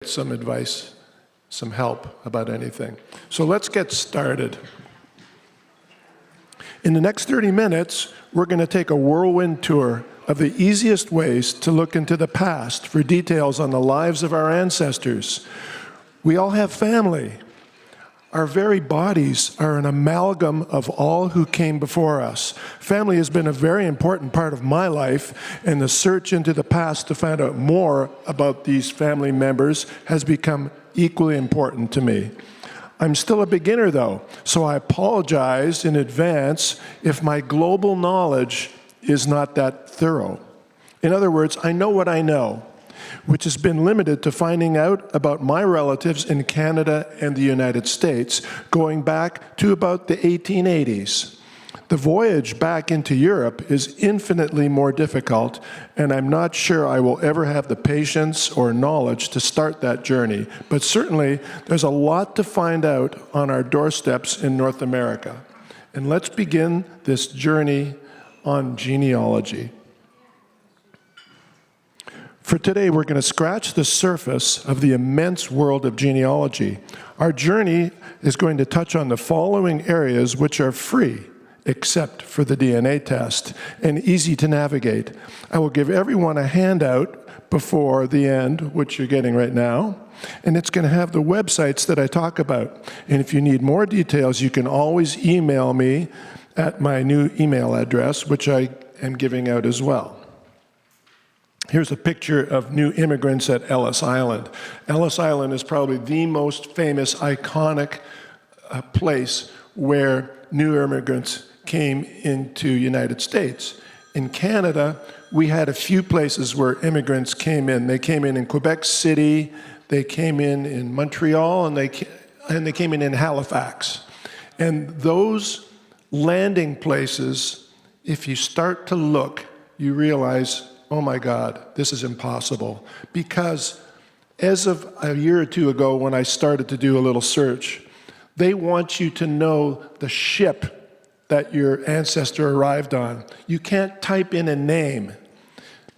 some advice, some help about anything. So let's get started. In the next 30 minutes, we're going to take a whirlwind tour of the easiest ways to look into the past for details on the lives of our ancestors. We all have family. Our very bodies are an amalgam of all who came before us. Family has been a very important part of my life, and the search into the past to find out more about these family members has become equally important to me. I'm still a beginner though, so I apologize in advance if my global knowledge is not that thorough. In other words, I know what I know, which has been limited to finding out about my relatives in Canada and the United States, going back to about the 1880s. The voyage back into Europe is infinitely more difficult, and I'm not sure I will ever have the patience or knowledge to start that journey. But certainly, there's a lot to find out on our doorsteps in North America. And let's begin this journey on genealogy. For today, we're going to scratch the surface of the immense world of genealogy. Our journey is going to touch on the following areas which are free, except for the DNA test, and easy to navigate. I will give everyone a handout before the end, which you're getting right now, and it's going to have the websites that I talk about. And if you need more details, you can always email me at my new email address, which I am giving out as well. Here's a picture of new immigrants at Ellis Island. Ellis Island is probably the most famous, iconic place where new immigrants came into the United States. In Canada, we had a few places where immigrants came in. They came in Quebec City, they came in Montreal, and they came in Halifax. And those landing places, if you start to look, you realize, oh my God, this is impossible. Because as of a year or two ago when I started to do a little search, they want you to know the ship that your ancestor arrived on. You can't type in a name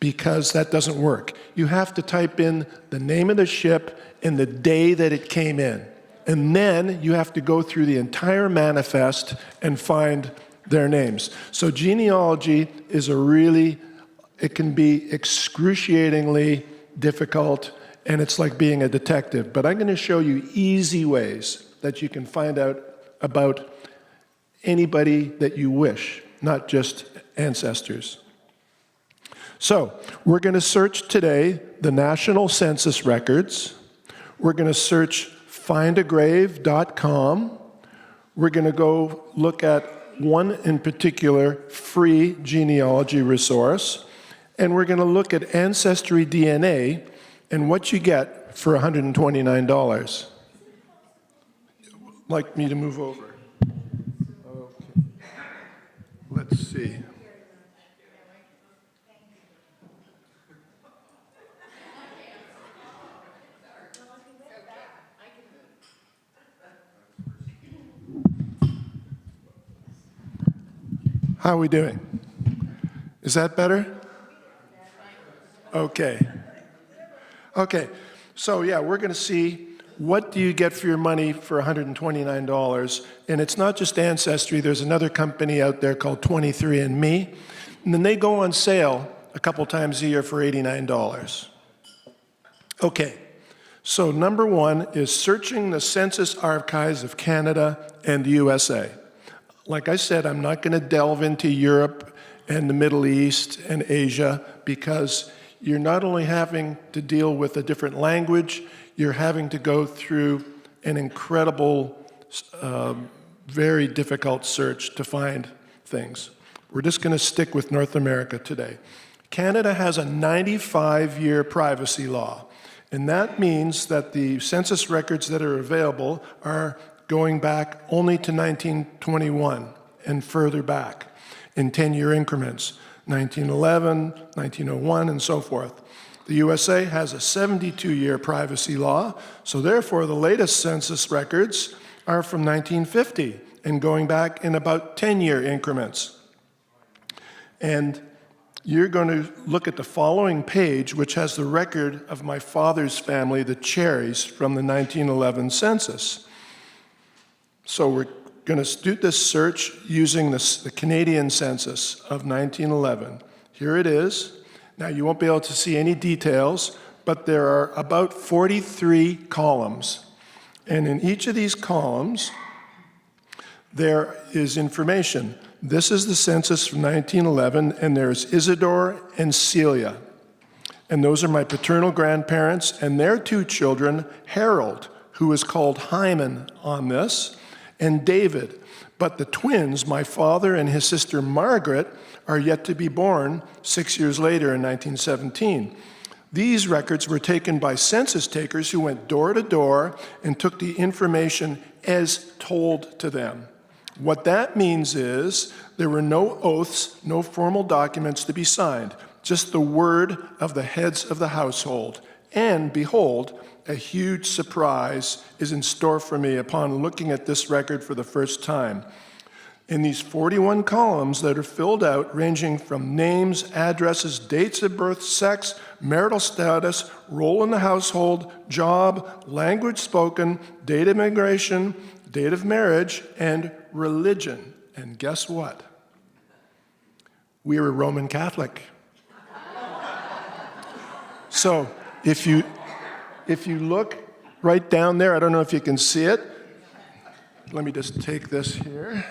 because that doesn't work. You have to type in the name of the ship and the day that it came in. And then you have to go through the entire manifest and find their names. So genealogy is it can be excruciatingly difficult, and it's like being a detective. But I'm going to show you easy ways that you can find out about anybody that you wish, not just ancestors. So we're going to search today the National Census records. We're going to search Findagrave.com. We're going to go look at one in particular free genealogy resource. And we're going to look at AncestryDNA and what you get for $129. Like me to move over? Okay. Let's see. How are we doing? Is that better? Okay. Okay. So yeah, we're going to see what do you get for your money for $129. And it's not just Ancestry. There's another company out there called 23andMe. And then they go on sale a couple times a year for $89. Okay. So number one is searching the census archives of Canada and the USA. Like I said, I'm not going to delve into Europe and the Middle East and Asia because you're not only having to deal with a different language, you're having to go through an incredible, very difficult search to find things. We're just going to stick with North America today. Canada has a 95-year privacy law, and that means that the census records that are available are going back only to 1921 and further back in 10-year increments. 1911, 1901, and so forth. The USA has a 72-year privacy law, so therefore the latest census records are from 1950 and going back in about 10-year increments. And you're going to look at the following page, which has the record of my father's family, the Cherries, from the 1911 census. So we're going to do this search using the Canadian census of 1911. Here it is. Now, you won't be able to see any details, but there are about 43 columns. And in each of these columns, there is information. This is the census from 1911, and there's Isidore and Celia. And those are my paternal grandparents and their two children, Harold, who is called Hyman on this, and David. But the twins, my father and his sister Margaret, are yet to be born 6 years later in 1917. These records were taken by census takers who went door to door and took the information as told to them. What that means is there were no oaths, no formal documents to be signed, just the word of the heads of the household. And behold, a huge surprise is in store for me upon looking at this record for the first time. In these 41 columns that are filled out, ranging from names, addresses, dates of birth, sex, marital status, role in the household, job, language spoken, date of immigration, date of marriage, and religion. And guess what? We were Roman Catholic. So if you look right down there, I don't know if you can see it. Let me just take this here.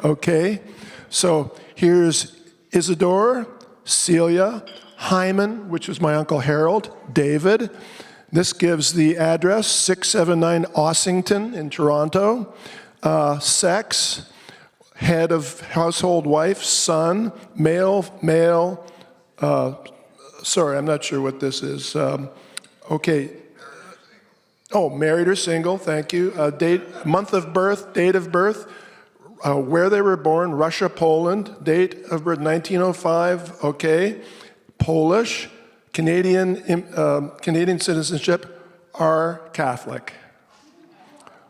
Okay, so here's Isidore, Celia, Hyman, which was my Uncle Harold, David. This gives the address, 679 Ossington in Toronto. Sex, head of household wife, son, male, sorry, I'm not sure what this is. Okay. Oh, married or single, thank you. Date, month of birth, date of birth, where they were born, Russia, Poland, date of birth 1905, okay. Polish, Canadian citizenship, are Catholic.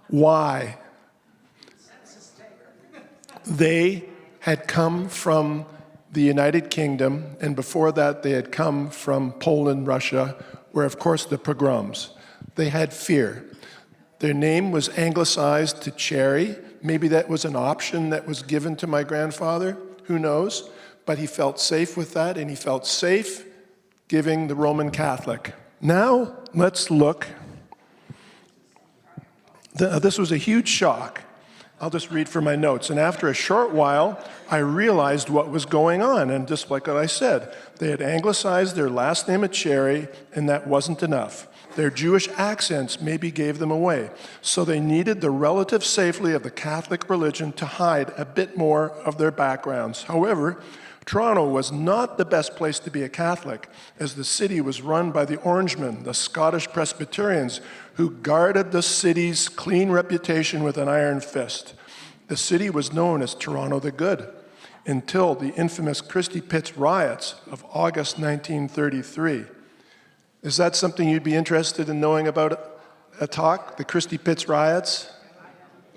Why? They had come from the United Kingdom, and before that they had come from Poland, Russia, where of course the pogroms. They had fear. Their name was anglicized to Cherry. Maybe that was an option that was given to my grandfather, who knows? But he felt safe with that, and he felt safe giving the Roman Catholic. Now, let's look. This was a huge shock. I'll just read from my notes. And after a short while, I realized what was going on. And just like what I said, they had anglicized their last name at Cherry, and that wasn't enough. Their Jewish accents maybe gave them away. So they needed the relative safety of the Catholic religion to hide a bit more of their backgrounds. However, Toronto was not the best place to be a Catholic, as the city was run by the Orangemen, the Scottish Presbyterians, who guarded the city's clean reputation with an iron fist. The city was known as Toronto the Good, until the infamous Christie Pitts riots of August 1933. Is that something you'd be interested in knowing about a talk, the Christie Pitts riots?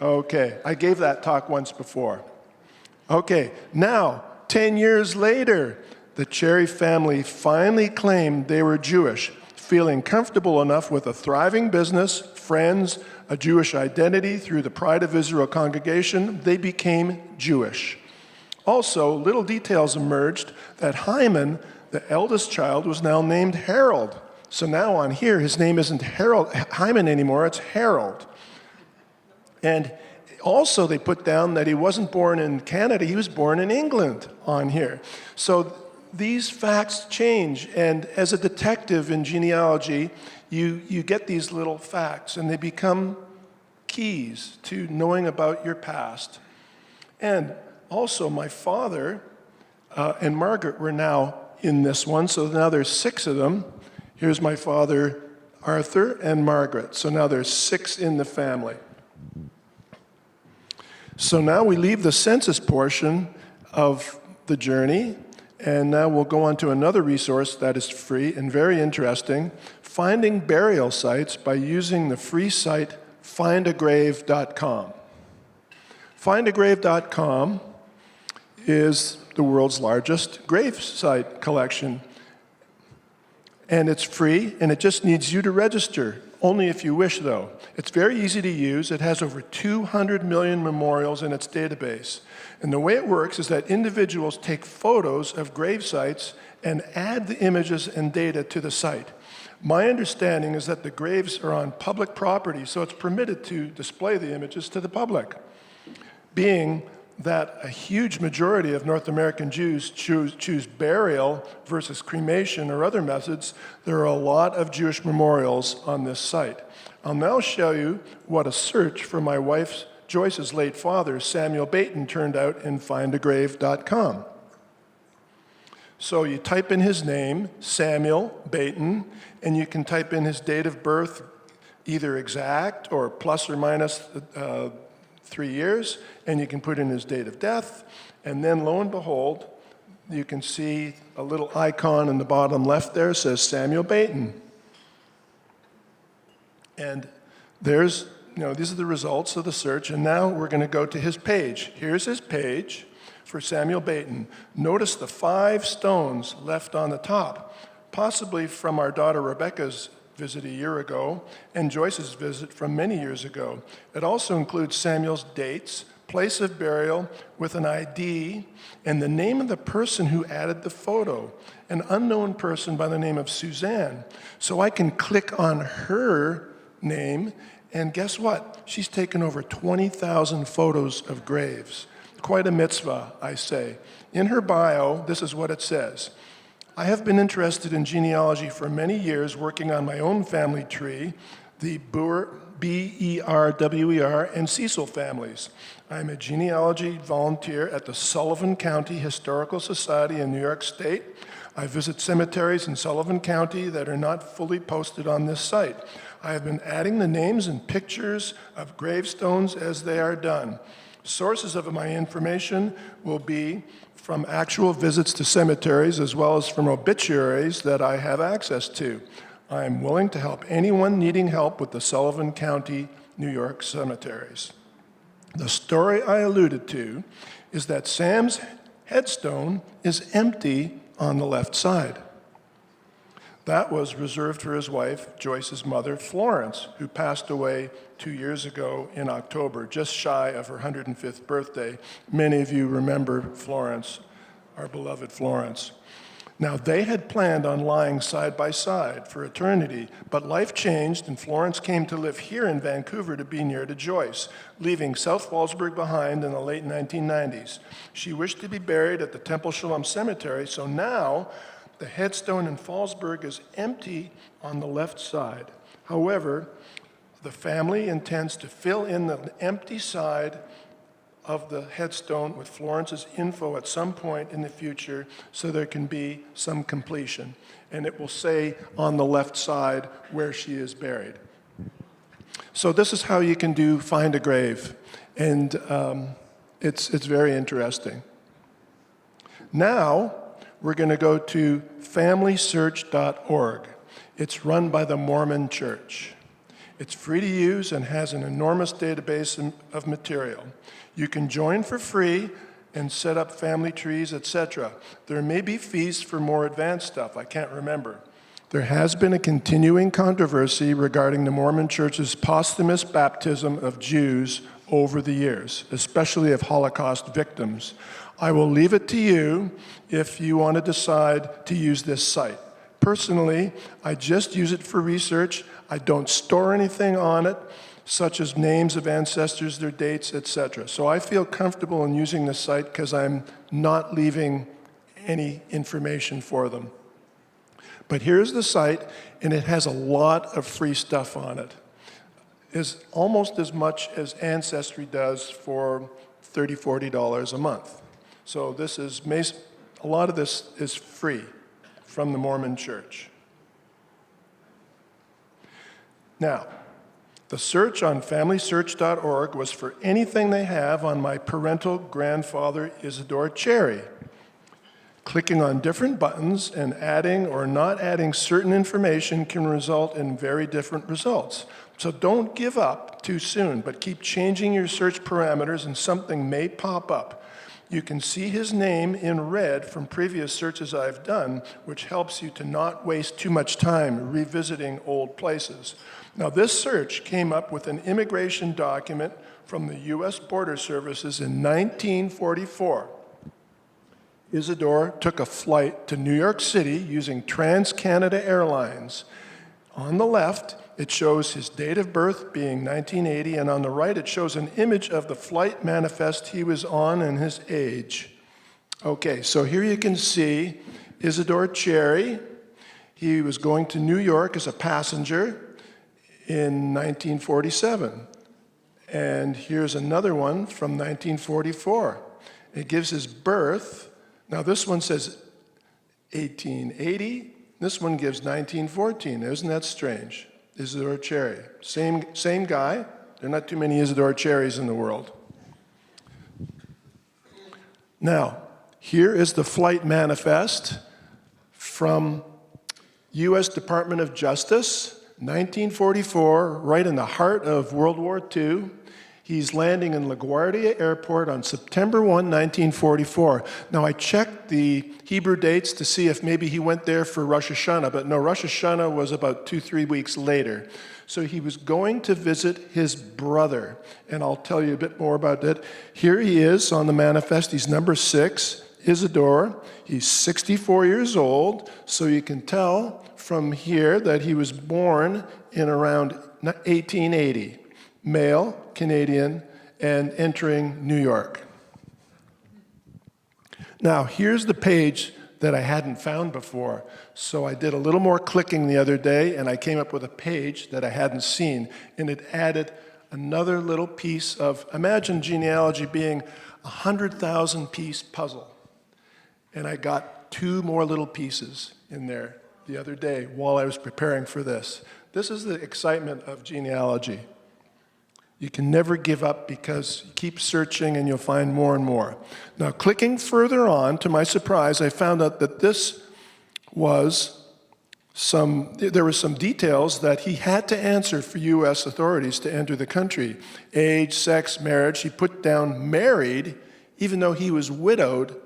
Okay, I gave that talk once before. Okay, now, 10 years later, the Cherry family finally claimed they were Jewish, feeling comfortable enough with a thriving business, friends, a Jewish identity through the Pride of Israel congregation, they became Jewish. Also, little details emerged that Hyman, the eldest child, was now named Harold. So now on here, his name isn't Hyman anymore, it's Harold. And also they put down that he wasn't born in Canada, he was born in England on here. So these facts change, and as a detective in genealogy, you get these little facts, and they become keys to knowing about your past. And also my father and Margaret were now in this one, so now there's 6 of them. Here's my father, Arthur, and Margaret. So now there's 6 in the family. So now we leave the census portion of the journey, and now we'll go on to another resource that is free and very interesting, finding burial sites by using the free site Findagrave.com. Findagrave.com is the world's largest grave site collection. And it's free, and it just needs you to register, only if you wish, though. It's very easy to use. It has over 200 million memorials in its database. And the way it works is that individuals take photos of grave sites and add the images and data to the site. My understanding is that the graves are on public property, so it's permitted to display the images to the public. Being that a huge majority of North American Jews choose burial versus cremation or other methods, there are a lot of Jewish memorials on this site. I'll now show you what a search for my wife Joyce's late father, Samuel Baton, turned out in Findagrave.com. So you type in his name, Samuel Baton, and you can type in his date of birth, either exact or plus or minus 3 years, and you can put in his date of death, and then lo and behold, you can see a little icon in the bottom left there says Samuel Baton. And there's, these are the results of the search, and now we're going to go to his page. Here's his page for Samuel Baton. Notice the 5 stones left on the top, possibly from our daughter Rebecca's visit a year ago and Joyce's visit from many years ago. It also includes Samuel's dates, place of burial with an ID, and the name of the person who added the photo, an unknown person by the name of Suzanne. So I can click on her name, and guess what? She's taken over 20,000 photos of graves. Quite a mitzvah, I say. In her bio, this is what it says. I have been interested in genealogy for many years, working on my own family tree, the B-E-R-W-E-R and Cecil families. I'm a genealogy volunteer at the Sullivan County Historical Society in New York State. I visit cemeteries in Sullivan County that are not fully posted on this site. I have been adding the names and pictures of gravestones as they are done. Sources of my information will be from actual visits to cemeteries as well as from obituaries that I have access to. I am willing to help anyone needing help with the Sullivan County, New York cemeteries. The story I alluded to is that Sam's headstone is empty on the left side. That was reserved for his wife, Joyce's mother, Florence, who passed away 2 years ago in October, just shy of her 105th birthday. Many of you remember Florence, our beloved Florence. Now, they had planned on lying side by side for eternity, but life changed and Florence came to live here in Vancouver to be near to Joyce, leaving South Fallsburg behind in the late 1990s. She wished to be buried at the Temple Sholom Cemetery, so now the headstone in Fallsburg is empty on the left side. However, the family intends to fill in the empty side of the headstone with Florence's info at some point in the future so there can be some completion. And it will say on the left side where she is buried. So this is how you can find a grave. And it's very interesting. Now, we're going to go to FamilySearch.org. It's run by the Mormon Church. It's free to use and has an enormous database of material. You can join for free and set up family trees, etc. There may be fees for more advanced stuff. I can't remember. There has been a continuing controversy regarding the Mormon Church's posthumous baptism of Jews over the years, especially of Holocaust victims. I will leave it to you if you want to decide to use this site. Personally, I just use it for research. I don't store anything on it, such as names of ancestors, their dates, etc. So I feel comfortable in using this site because I'm not leaving any information for them. But here's the site, and it has a lot of free stuff on it. It's almost as much as Ancestry does for $30, $40 a month. So this is, a lot of this is free from the Mormon Church. Now, the search on FamilySearch.org was for anything they have on my parental grandfather, Isidore Cherry. Clicking on different buttons and adding or not adding certain information can result in very different results. So don't give up too soon, but keep changing your search parameters and something may pop up. You can see his name in red from previous searches I've done, which helps you to not waste too much time revisiting old places. Now, this search came up with an immigration document from the U.S. Border Services in 1944. Isidore took a flight to New York City using Trans-Canada Airlines. On the left, it shows his date of birth being 1980, and on the right, it shows an image of the flight manifest he was on and his age. Okay, so here you can see Isidore Cherry. He was going to New York as a passenger in 1947. And here's another one from 1944. It gives his birth. Now this one says 1880. This one gives 1914. Isn't that strange? Isidore Cherry. Same guy. There are not too many Isidore Cherries in the world. Now, here is the flight manifest from U.S. Department of Justice, 1944, right in the heart of World War II. He's landing in LaGuardia Airport on September 1, 1944. Now, I checked the Hebrew dates to see if maybe he went there for Rosh Hashanah, but no, Rosh Hashanah was about 2-3 weeks later. So he was going to visit his brother, and I'll tell you a bit more about that. Here he is on the manifest. He's number 6, Isidore. He's 64 years old, so you can tell from here that he was born in around 1880. Male, Canadian, and entering New York. Now, here's the page that I hadn't found before. So I did a little more clicking the other day, and I came up with a page that I hadn't seen, and it added another little piece of, imagine genealogy being a 100,000-piece puzzle. And I got 2 more little pieces in there the other day while I was preparing for this. This is the excitement of genealogy. You can never give up because you keep searching and you'll find more and more. Now, clicking further on, to my surprise, I found out that this was there were some details that he had to answer for U.S. authorities to enter the country. Age, sex, marriage. He put down married, even though he was widowed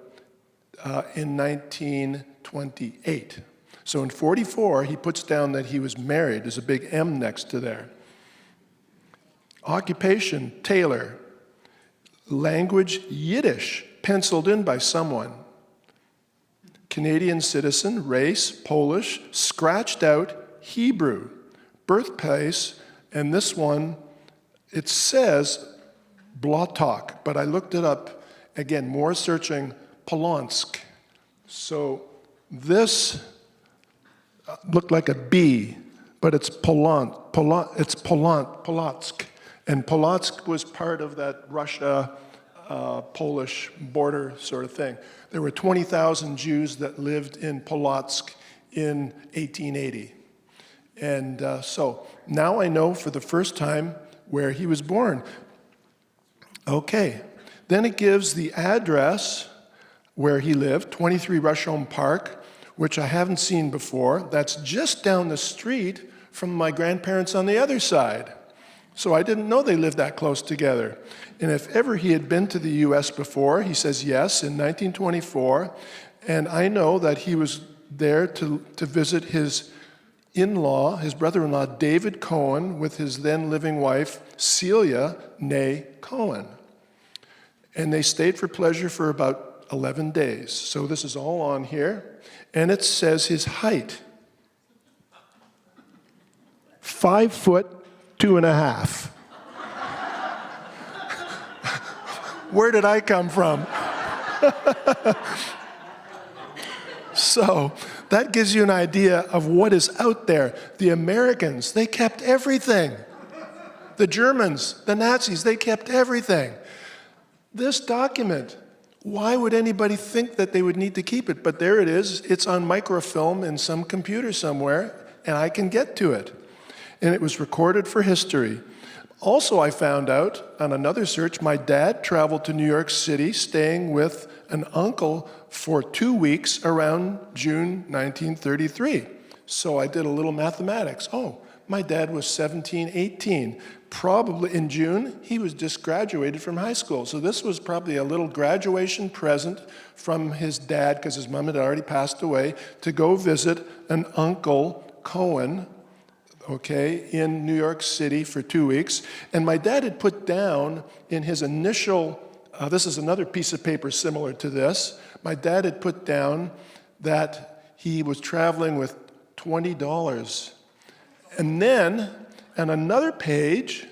in 1928. So in 44, he puts down that he was married. There's a big M next to there. Occupation, tailor. Language, Yiddish, penciled in by someone. Canadian citizen, race, Polish, scratched out, Hebrew. Birthplace, and this one, it says Blatok, but I looked it up, again, more searching, Polonsk. So this looked like a B, but it's Polotsk. And Polotsk was part of that Russia-Polish border sort of thing. There were 20,000 Jews that lived in Polotsk in 1880. And so now I know for the first time where he was born. Okay, then it gives the address where he lived, 23 Rusholme Park, which I haven't seen before. That's just down the street from my grandparents on the other side. So I didn't know they lived that close together. And if ever he had been to the U.S. before, he says yes, in 1924. And I know that he was there to visit his in-law, his brother-in-law, David Cohen, with his then living wife, Celia née Cohen. And they stayed for pleasure for about 11 days. So this is all on here. And it says his height, 5'2.5". Where did I come from? So that gives you an idea of what is out there. The Americans, they kept everything. The Germans, the Nazis, they kept everything. This document, why would anybody think that they would need to keep it? But there it is. It's on microfilm in some computer somewhere, and I can get to it. And it was recorded for history. Also, I found out on another search, my dad traveled to New York City, staying with an uncle for 2 weeks around June 1933. So I did a little mathematics. Oh, my dad was 17, 18. Probably in June, he was just graduated from high school. So this was probably a little graduation present from his dad, because his mom had already passed away, to go visit an Uncle Cohen, okay, in New York City for 2 weeks. And my dad had put down in his initial, this is another piece of paper similar to this, my dad had put down that he was traveling with $20. And then, on another page,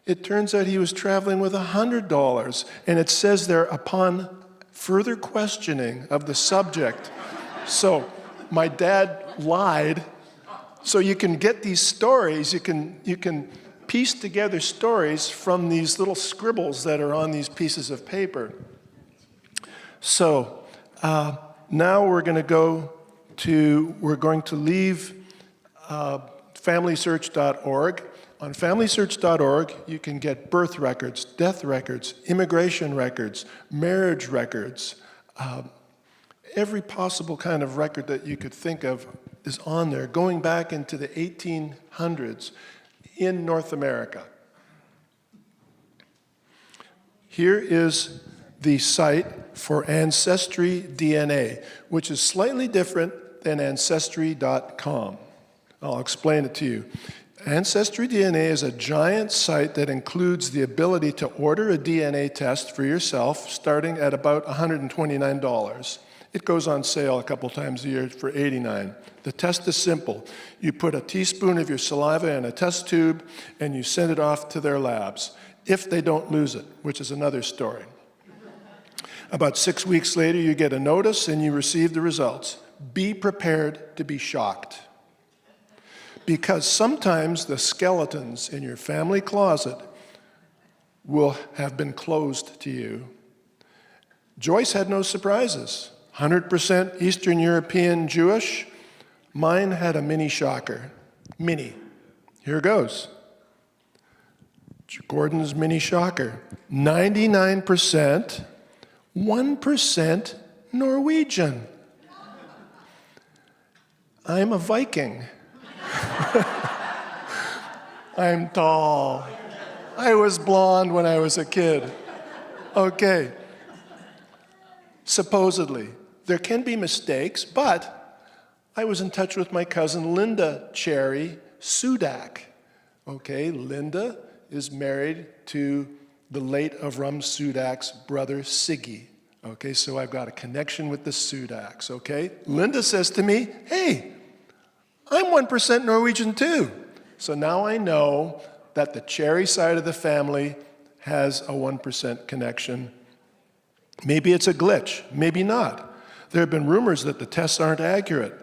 it turns out he was traveling with $100. And it says there, upon further questioning of the subject. So my dad lied. So you can get these stories, you can piece together stories from these little scribbles that are on these pieces of paper. So now we're going to leave FamilySearch.org. On FamilySearch.org, you can get birth records, death records, immigration records, marriage records. Every possible kind of record that you could think of is on there, going back into the 1800s in North America. Here is the site for AncestryDNA, which is slightly different than Ancestry.com. I'll explain it to you. AncestryDNA is a giant site that includes the ability to order a DNA test for yourself, starting at about $129. It goes on sale a couple times a year for $89. The test is simple. You put a teaspoon of your saliva in a test tube, and you send it off to their labs, if they don't lose it, which is another story. About 6 weeks later, you get a notice, and you receive the results. Be prepared to be shocked. Because sometimes the skeletons in your family closet will have been closed to you. Joyce had no surprises. 100% Eastern European Jewish. Mine had a mini shocker. Mini. Here goes. Gordon's mini shocker. 99%, 1% Norwegian. I'm a Viking. I'm tall. I was blonde when I was a kid. Okay. Supposedly. There can be mistakes, but I was in touch with my cousin Linda Cherry Sudak. Okay, Linda is married to the late Avram Sudak's brother Siggy. Okay, so I've got a connection with the Sudaks, okay? Linda says to me, hey, I'm 1% Norwegian too. So now I know that the Cherry side of the family has a 1% connection. Maybe it's a glitch, maybe not. There have been rumors that the tests aren't accurate,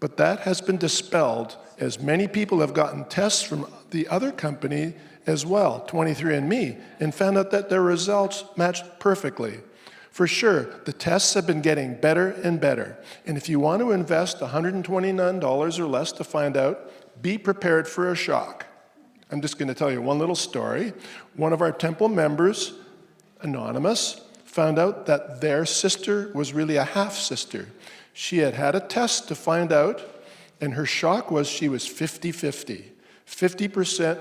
but that has been dispelled as many people have gotten tests from the other company as well, 23andMe, and found out that their results matched perfectly. For sure, the tests have been getting better and better. And if you want to invest $129 or less to find out, be prepared for a shock. I'm just going to tell you one little story. One of our temple members, anonymous, found out that their sister was really a half-sister. She had had a test to find out, and her shock was she was 50-50, 50%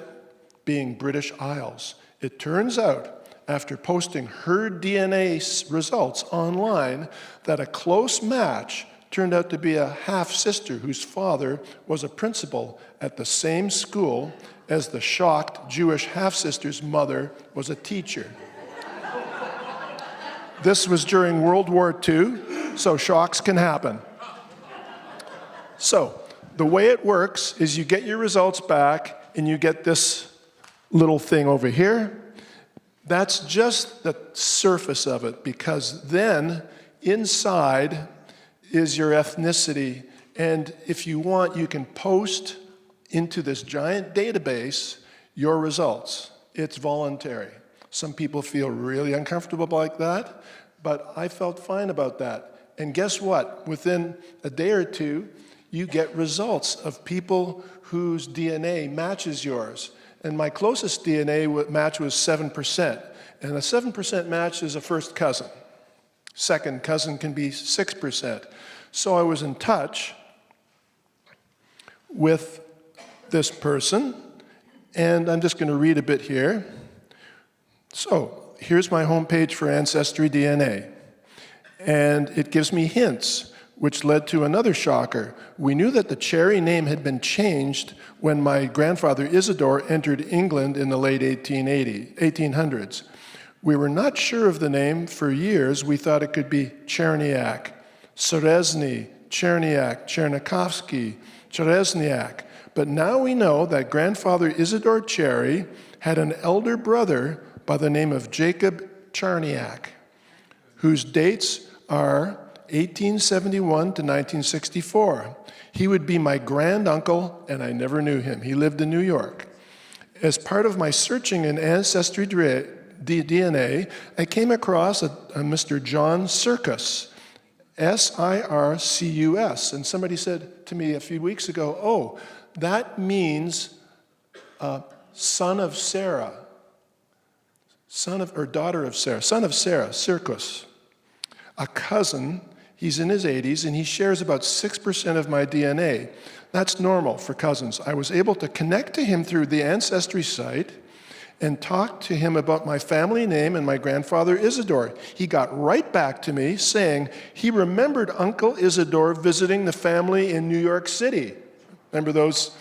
being British Isles. It turns out, after posting her DNA results online, that a close match turned out to be a half-sister whose father was a principal at the same school as the shocked Jewish half-sister's mother was a teacher. This was during World War II, so shocks can happen. So, the way it works is you get your results back and you get this little thing over here. That's just the surface of it, because then inside is your ethnicity, and if you want, you can post into this giant database your results. It's voluntary. Some people feel really uncomfortable like that, but I felt fine about that. And guess what? Within a day or two, you get results of people whose DNA matches yours. And my closest DNA match was 7%. And a 7% match is a first cousin. Second cousin can be 6%. So I was in touch with this person, and I'm just going to read a bit here. So here's my homepage for AncestryDNA, and it gives me hints, which led to another shocker. We knew that the Cherry name had been changed when my grandfather Isidore entered England in the late 1800s. We were not sure of the name for years. We thought it could be Cherniak, Serezny, Cherniak, Chernikovsky, Cherezniak. But now we know that grandfather Isidore Cherry had an elder brother by the name of Jacob Charniak, whose dates are 1871 to 1964. He would be my granduncle, and I never knew him. He lived in New York. As part of my searching in AncestryDNA, I came across a Mr. John Sircus, S-I-R-C-U-S, and somebody said to me a few weeks ago, oh, that means son of Sarah, daughter of Sarah, son of Sarah, Sircus, a cousin. He's in his 80s, and he shares about 6% of my DNA. That's normal for cousins. I was able to connect to him through the Ancestry site and talk to him about my family name and my grandfather Isidore. He got right back to me saying he remembered Uncle Isidore visiting the family in New York City. Remember those?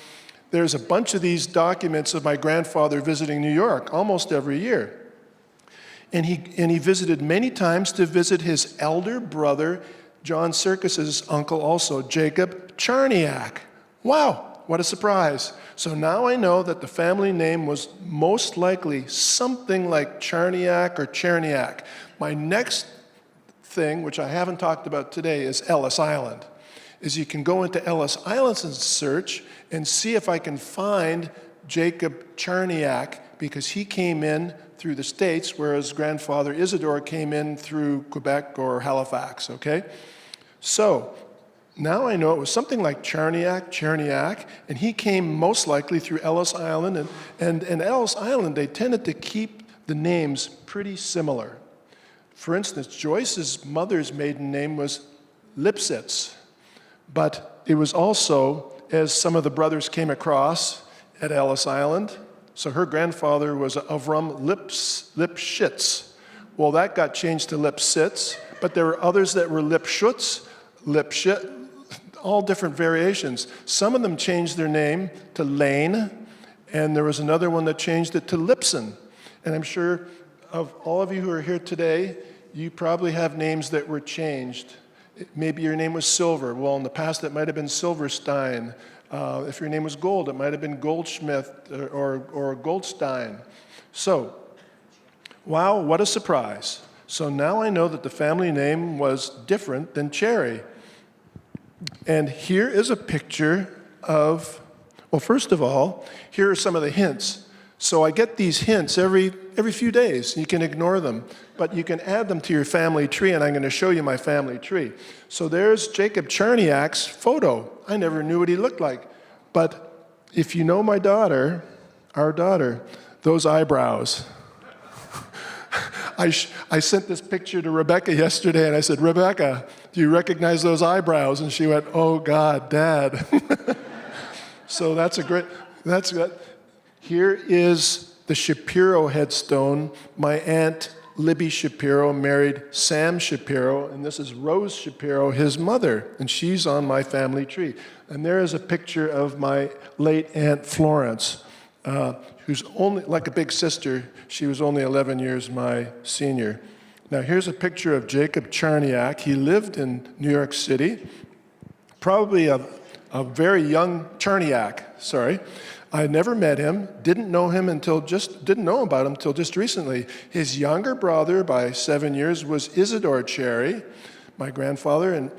There's a bunch of these documents of my grandfather visiting New York almost every year. And he visited many times to visit his elder brother, John Sircus's uncle also, Jacob Charniak. Wow, what a surprise. So now I know that the family name was most likely something like Charniak or Cherniak. My next thing, which I haven't talked about today, is Ellis Island. Is you can go into Ellis Island and search and see if I can find Jacob Charniak, because he came in through the States, whereas grandfather Isidore came in through Quebec or Halifax, okay? So now I know it was something like Cherniak, and he came most likely through Ellis Island, and Ellis Island, they tended to keep the names pretty similar. For instance, Joyce's mother's maiden name was Lipsitz, but it was also, as some of the brothers came across at Ellis Island, so her grandfather was Avram Lipschitz. Well, that got changed to Lipsitz, but there were others that were Lipschutz, Lipschitz, all different variations. Some of them changed their name to Lane, and there was another one that changed it to Lipson. And I'm sure of all of you who are here today, you probably have names that were changed. Maybe your name was Silver. Well, in the past, it might have been Silverstein. If your name was Gold, it might have been Goldsmith or Goldstein. So, wow, what a surprise. So now I know that the family name was different than Cherry. And here is a picture of, well, first of all, here are some of the hints. So I get these hints every few days. You can ignore them, but you can add them to your family tree, and I'm going to show you my family tree. So there's Jacob Charniak's photo. I never knew what he looked like. But if you know my daughter, our daughter, those eyebrows. I sent this picture to Rebecca yesterday, and I said, Rebecca, do you recognize those eyebrows? And she went, oh, God, Dad. So that's good. Here is the Shapiro headstone. My aunt, Libby Shapiro, married Sam Shapiro, and this is Rose Shapiro, his mother, and she's on my family tree. And there is a picture of my late Aunt Florence, who's only, like a big sister, she was only 11 years my senior. Now here's a picture of Jacob Charniak. He lived in New York City, probably a very young Charniak, sorry. I never met him, didn't know about him until just recently. His younger brother by 7 years was Isidore Cherry, my grandfather, and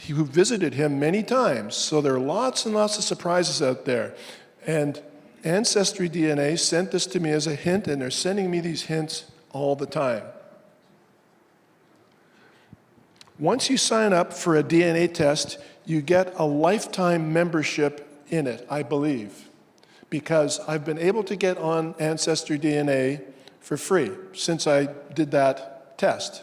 who visited him many times. So there are lots and lots of surprises out there. And AncestryDNA sent this to me as a hint, and they're sending me these hints all the time. Once you sign up for a DNA test, you get a lifetime membership in it, I believe, because I've been able to get on AncestryDNA for free since I did that test.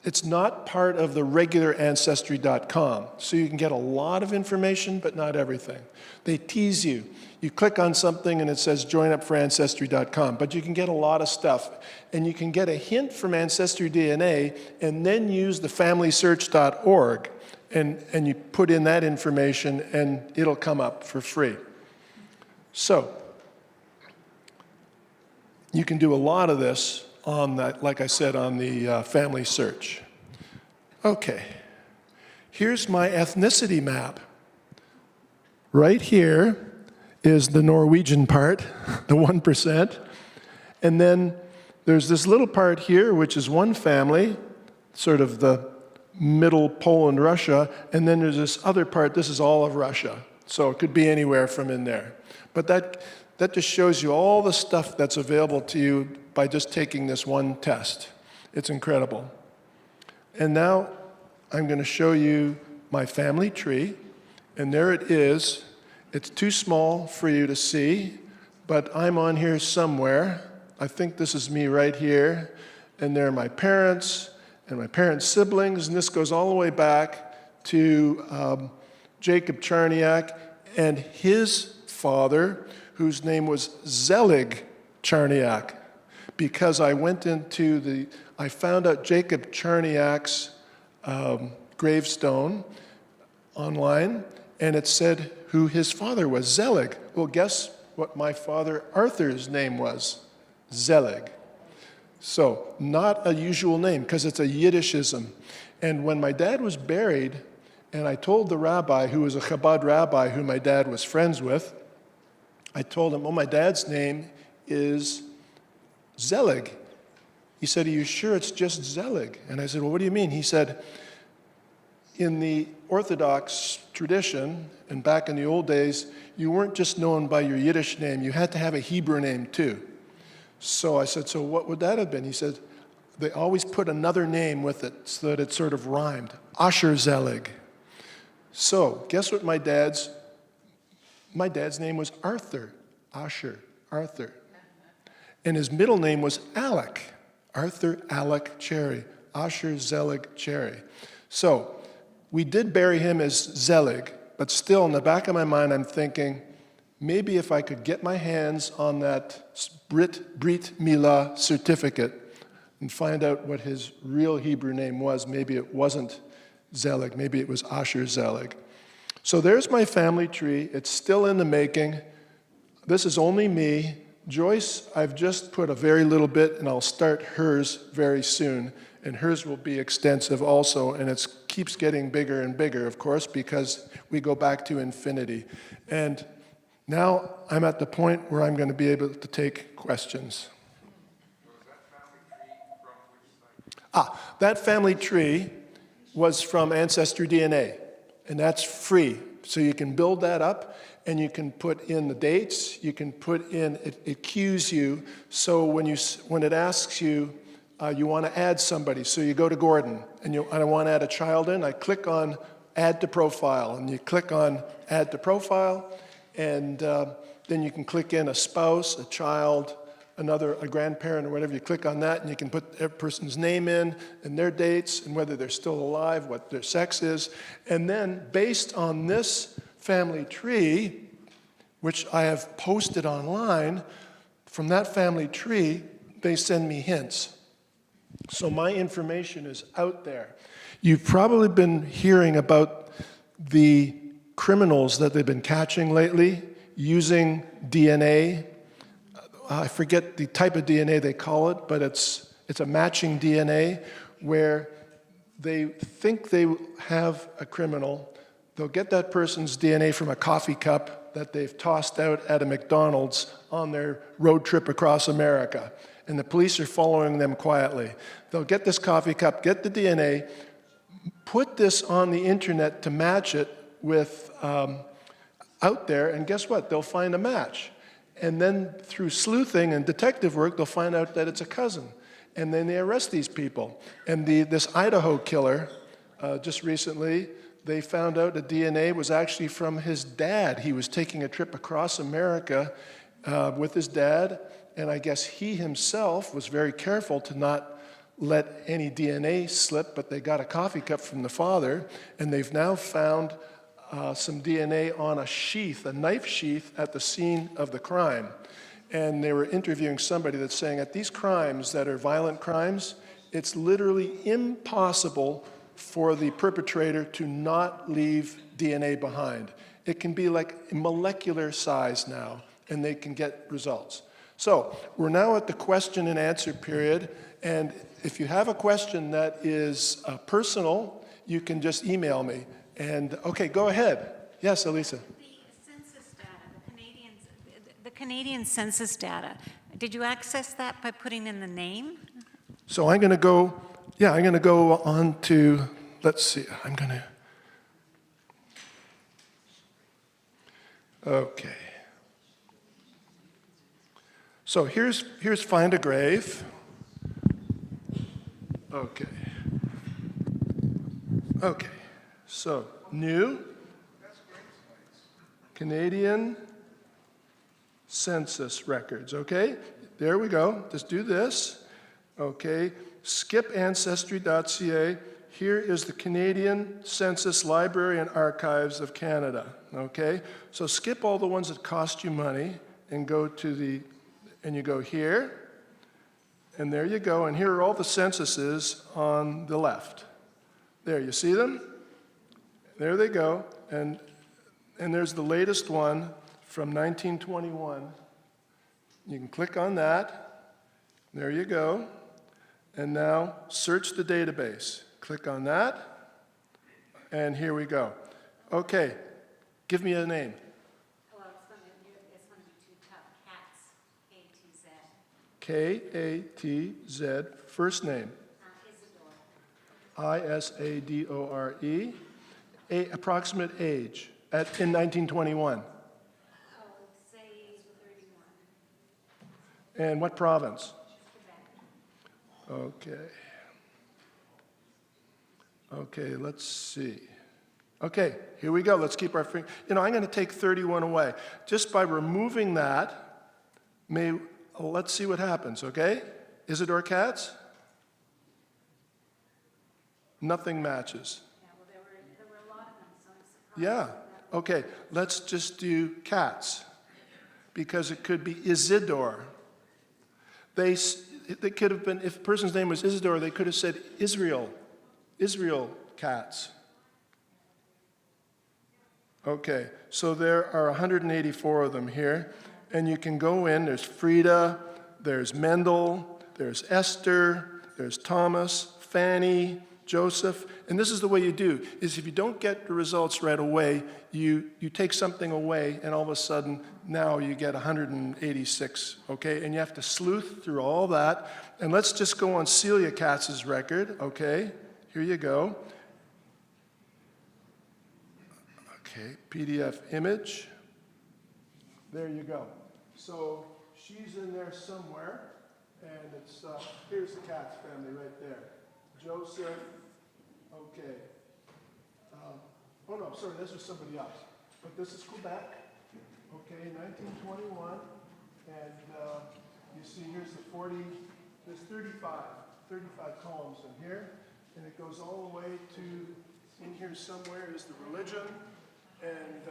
It's not part of the regular Ancestry.com. So you can get a lot of information, but not everything. They tease you. You click on something and it says join up for Ancestry.com, but you can get a lot of stuff. And you can get a hint from Ancestry DNA and then use the FamilySearch.org and you put in that information and it'll come up for free. So you can do a lot of this on that, like I said, on the FamilySearch. Okay, here's my ethnicity map. Right here is the Norwegian part, the 1%. And then there's this little part here, which is one family, sort of the middle Poland, Russia. And then there's this other part, this is all of Russia. So it could be anywhere from in there. But that just shows you all the stuff that's available to you by just taking this one test. It's incredible. And now I'm going to show you my family tree. And there it is. It's too small for you to see, but I'm on here somewhere. I think this is me right here. And there are my parents and my parents' siblings. And this goes all the way back to Jacob Charniak and his father, whose name was Zelig Charniak. Because I went into I found out Jacob Charniak's gravestone online, and it said who his father was, Zelig. Well, guess what my father Arthur's name was? Zelig. So, not a usual name, because it's a Yiddishism. And when my dad was buried, and I told the rabbi, who was a Chabad rabbi who my dad was friends with, I told him, well, my dad's name is Zelig. He said, are you sure it's just Zelig? And I said, well, what do you mean? He said, in the Orthodox tradition, and back in the old days, you weren't just known by your Yiddish name, you had to have a Hebrew name too. So I said, so what would that have been? He said, they always put another name with it so that it sort of rhymed, Asher Zelig. So guess what my dad's name was Arthur, Asher, Arthur. And his middle name was Alec, Arthur Alec Cherry, Asher Zelig Cherry. So we did bury him as Zelig, but still in the back of my mind I'm thinking, maybe if I could get my hands on that Brit Milah certificate and find out what his real Hebrew name was, maybe it wasn't Zelig, maybe it was Asher Zelig. So there's my family tree. It's still in the making. This is only me. Joyce, I've just put a very little bit, and I'll start hers very soon. And hers will be extensive also, and it keeps getting bigger and bigger, of course, because we go back to infinity. And now I'm at the point where I'm going to be able to take questions. So is that family tree from which site? That family tree was from Ancestry DNA, and that's free. So you can build that up, and you can put in the dates. You can put in, it cues you. So when it asks you, you want to add somebody. So you go to Gordon, and I want to add a child in. I click on Add to Profile, and you click on Add to Profile, and then you can click in a spouse, a child, a grandparent, or whatever. You click on that, and you can put every person's name in, and their dates, and whether they're still alive, what their sex is. And then, based on this family tree, which I have posted online, from that family tree, they send me hints. So my information is out there. You've probably been hearing about the criminals that they've been catching lately using DNA. I forget the type of DNA they call it, but it's a matching DNA where they think they have a criminal. They'll get that person's DNA from a coffee cup that they've tossed out at a McDonald's on their road trip across America. And the police are following them quietly. They'll get this coffee cup, get the DNA, put this on the internet to match it with out there, and guess what? They'll find a match. And then through sleuthing and detective work, they'll find out that it's a cousin. And then they arrest these people. And this Idaho killer, just recently, they found out the DNA was actually from his dad. He was taking a trip across America with his dad, and I guess he himself was very careful to not let any DNA slip, but they got a coffee cup from the father, and they've now found some DNA on a sheath, a knife sheath, at the scene of the crime. And they were interviewing somebody that's saying at these crimes that are violent crimes, it's literally impossible for the perpetrator to not leave DNA behind. It can be like molecular size now, and they can get results. So we're now at the question and answer period, and if you have a question that is personal, you can just email me. And okay, go ahead. Yes, Elisa. The census data, the Canadian census data, did you access that by putting in the name? So I'm going to go, I'm going to go on to, let's see, okay. So here's Findagrave. Okay. Okay. So new Canadian census records. Okay. There we go. Just do this. Okay. Skip Ancestry.ca. Here is the Canadian Census Library and Archives of Canada. Okay. So skip all the ones that cost you money and go to and you go here. And there you go, and here are all the censuses on the left. There, you see them? There they go, and there's the latest one from 1921. You can click on that. There you go. And now search the database. Click on that, and here we go. Okay, give me a name. Well, it's going to be too tough. Cats, A-T-Z. K-A-T-Z, first name. Isidore. I-S-A-D-O-R-E. Approximate age in 1921. Oh, say 31. And what province? Quebec. Okay. Okay, let's see. Okay, here we go. Let's keep our finger. I'm going to take 31 away. Just by removing that, let's see what happens, okay? Isidore Katz? Nothing matches. Yeah, well, there were a lot of them, so I'm surprised. Yeah, okay, let's just do Katz, because it could be Isidore. They could have been, if a person's name was Isidore, they could have said Israel Katz. Okay, so there are 184 of them here, and you can go in. There's Frida, there's Mendel, there's Esther, there's Thomas, Fanny, Joseph, and this is the way you do, is if you don't get the results right away, you take something away, and all of a sudden, now you get 186, okay? And you have to sleuth through all that, and let's just go on Celia Katz's record, okay? Here you go. Okay, PDF image. There you go. So she's in there somewhere, and it's, here's the Katz family right there. Joseph, okay. Oh no, sorry, this was somebody else. But this is Quebec, okay, 1921. And you see here's the 40, there's 35 columns in here. And it goes all the way to, in here somewhere is the religion. And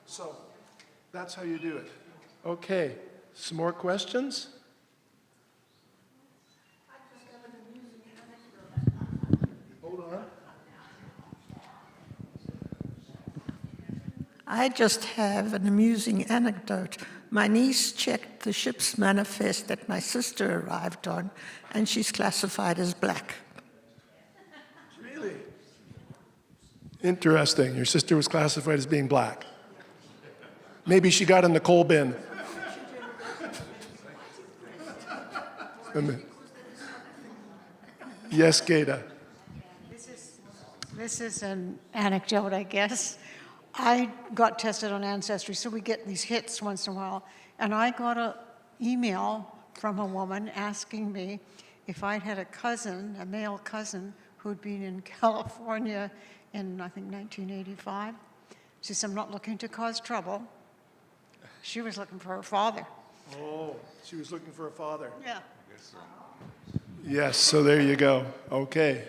so that's how you do it. Okay, some more questions? Hold on. I just have an amusing anecdote. My niece checked the ship's manifest that my sister arrived on, and she's classified as black. Really? Interesting. Your sister was classified as being black. Maybe she got in the coal bin. Yes, Gada. This is an anecdote, I guess. I got tested on Ancestry, so we get these hits once in a while. And I got an email from a woman asking me if I had a cousin, a male cousin, who'd been in California in, I think, 1985. She said, I'm not looking to cause trouble. She was looking for her father. Oh, she was looking for a father. Yeah. Yes, so there you go. Okay.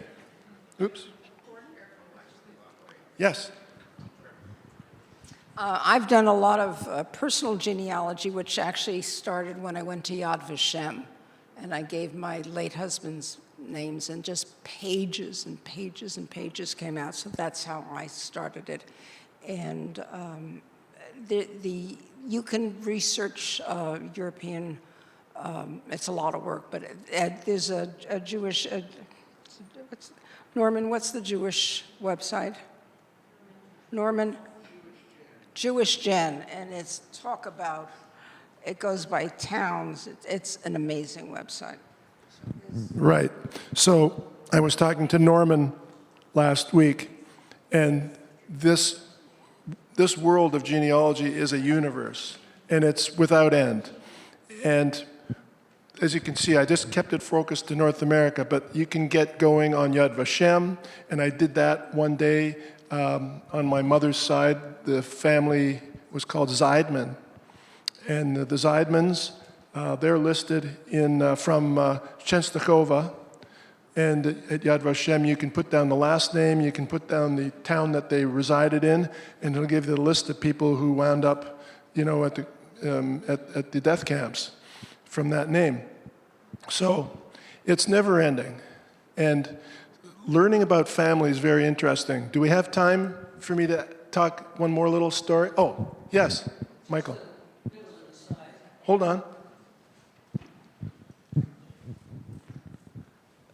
Oops. Yes. I've done a lot of personal genealogy, which actually started when I went to Yad Vashem, and I gave my late husband's names, and just pages and pages and pages came out. So that's how I started it. And you can research European. It's a lot of work, but there's a Jewish. Norman, what's the Jewish website? Norman. Jewish Gen, and it's talk about, it goes by towns. It's an amazing website. Right. So I was talking to Norman last week, and this world of genealogy is a universe, and it's without end. And as you can see, I just kept it focused to North America, but you can get going on Yad Vashem, and I did that one day. On my mother's side, the family was called Zeidman. And the Zeidmans, they're listed from Częstochowa. And at Yad Vashem, you can put down the last name, you can put down the town that they resided in, and it'll give you the list of people who wound up, at the death camps from that name. So it's never ending. And learning about family is very interesting. Do we have time for me to talk one more little story? Oh, yes, Michael. Hold on.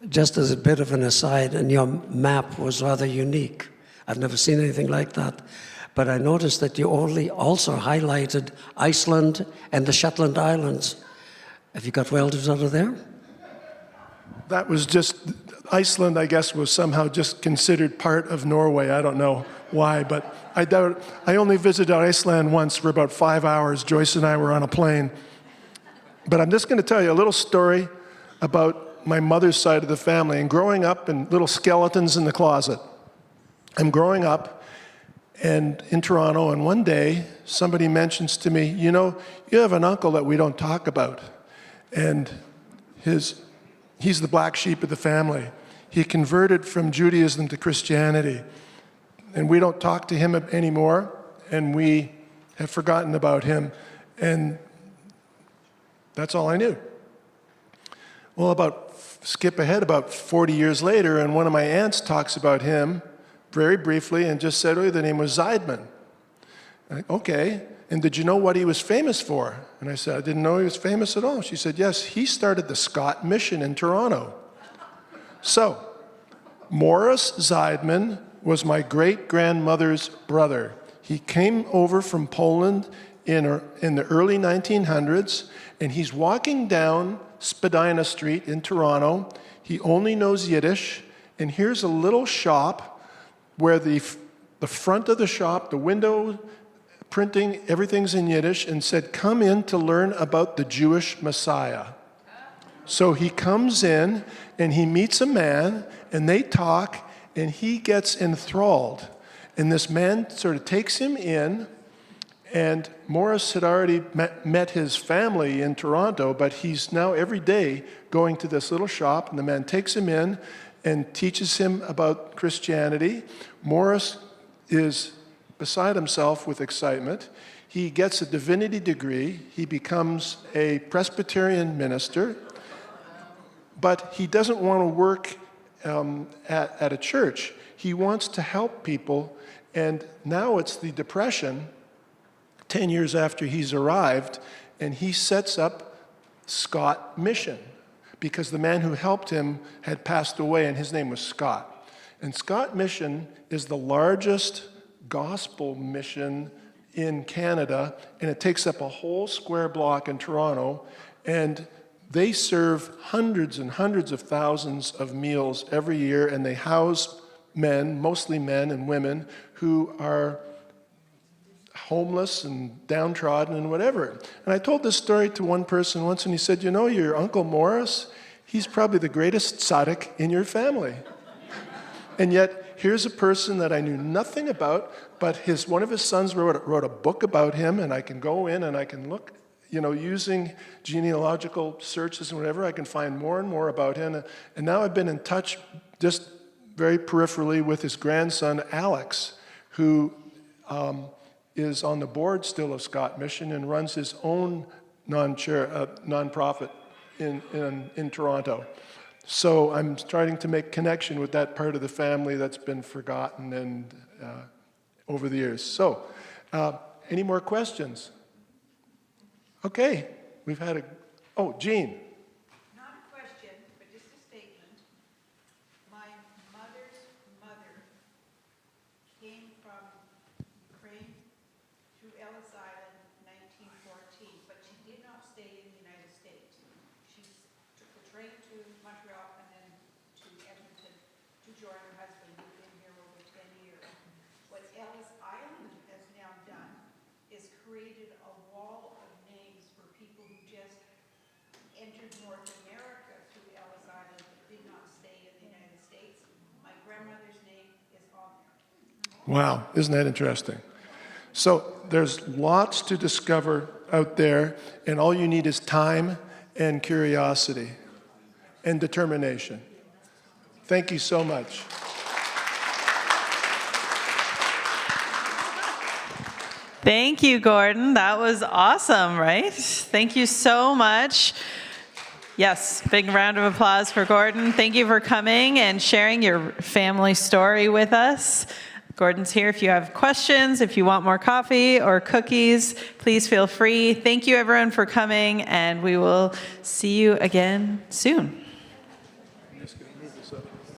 Just as a bit of an aside, and your map was rather unique. I've never seen anything like that. But I noticed that you also highlighted Iceland and the Shetland Islands. Have you got relatives out of there? That was just, Iceland, I guess, was somehow just considered part of Norway. I don't know why, but I only visited Iceland once for about 5 hours. Joyce and I were on a plane. But I'm just going to tell you a little story about my mother's side of the family and growing up and little skeletons in the closet. I'm growing up and in Toronto, and one day somebody mentions to me, you have an uncle that we don't talk about. And he's the black sheep of the family. He converted from Judaism to Christianity. And we don't talk to him anymore, and we have forgotten about him. And that's all I knew. Well, skip ahead about 40 years later, and one of my aunts talks about him very briefly and just said, the name was Zeidman. Okay, and did you know what he was famous for? And I said, I didn't know he was famous at all. She said, yes, he started the Scott Mission in Toronto. So, Morris Zeidman was my great-grandmother's brother. He came over from Poland in the early 1900s, and he's walking down Spadina Street in Toronto. He only knows Yiddish, and here's a little shop where the front of the shop, the window, printing, everything's in Yiddish, and said, come in to learn about the Jewish Messiah. So he comes in, and he meets a man, and they talk, and he gets enthralled. And this man sort of takes him in, and Morris had already met his family in Toronto, but he's now every day going to this little shop, and the man takes him in and teaches him about Christianity. Morris is beside himself with excitement. He gets a divinity degree. He becomes a Presbyterian minister, but he doesn't want to work at a church. He wants to help people, and now it's the Depression, 10 years after he's arrived, and he sets up Scott Mission because the man who helped him had passed away, and his name was Scott. And Scott Mission is the largest gospel mission in Canada, and it takes up a whole square block in Toronto, and they serve hundreds and hundreds of thousands of meals every year, and they house men, mostly men and women, who are homeless and downtrodden and whatever. And I told this story to one person once, and he said, your Uncle Morris, he's probably the greatest tzaddik in your family. And yet, here's a person that I knew nothing about, but one of his sons wrote a book about him, and I can go in and I can look, using genealogical searches and whatever, I can find more and more about him. And now I've been in touch just very peripherally with his grandson, Alex, who is on the board still of Scott Mission and runs his own nonprofit in Toronto. So I'm starting to make connection with that part of the family that's been forgotten and over the years. So, any more questions? Okay, we've had Jean. Not a question, but just a statement. My mother's mother came from Ukraine to Ellis Island in 1914, but she did not stay in the United States. She took the train to Montreal and then to Edmonton to join her husband, who'd been here over 10 years. What Ellis Island has now done is created a wall of names for people who just entered North America through Ellis Island but did not stay in the United States. My grandmother's name is on there. Wow, isn't that interesting? So there's lots to discover out there, and all you need is time and curiosity and determination. Thank you so much. Thank you, Gordon. That was awesome, right? Thank you so much. Yes, big round of applause for Gordon. Thank you for coming and sharing your family story with us. Gordon's here if you have questions, if you want more coffee or cookies, please feel free. Thank you everyone for coming, and we will see you again soon.